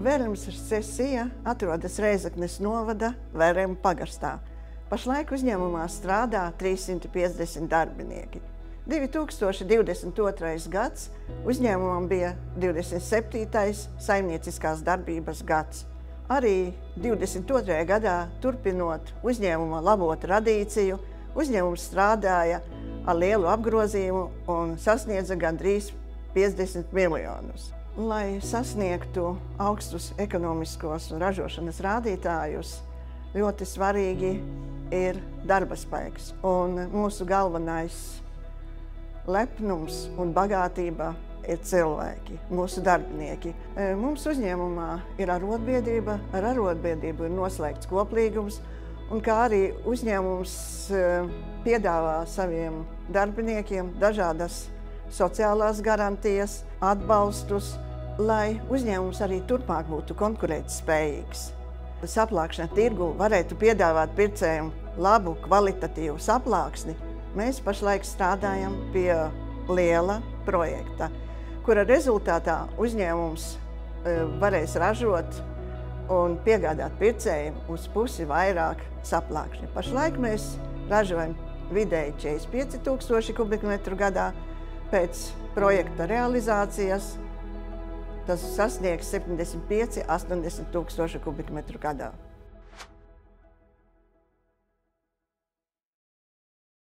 Vērums Sesija atrodas Reizeknes novada Vēremu pagastā. Pašlaik uzņēmumā strādā 350 darbinieki. 2022. gads uzņēmumam bija 27. saimnieciskās darbības gads. Arī 22. gadā, turpinot uzņēmuma labo tradīciju, uzņēmums strādāja ar lielu apgrozījumu un sasniedza gandrīz 50 miljonus. Lai sasniegtu augstus ekonomiskos un ražošanas rādītājus, ļoti svarīgi ir darba spēks. Un mūsu galvenais lepnums un bagātība ir cilvēki, mūsu darbinieki. Mums uzņēmumā ir arotbiedrība, ar arotbiedrību ir noslēgts koplīgums, un kā arī uzņēmums piedāvā saviem darbiniekiem dažādas sociālās garantijas, atbalstus, lai uzņēmums arī turpmāk būtu konkurētspējīgs. Saplākšana tirgu varētu piedāvāt pircējiem labu, kvalitatīvu saplāksni. Mēs pašlaik strādājam pie liela projekta, kura rezultātā uzņēmums varēs ražot un piegādāt pircējiem uz pusi vairāk saplākšņu. Pašlaik mēs ražojam vidēji 45 000 kubikmetru gadā. Pēc projekta realizācijas tas sasniegs 75–80 000 kubikmetru gadā.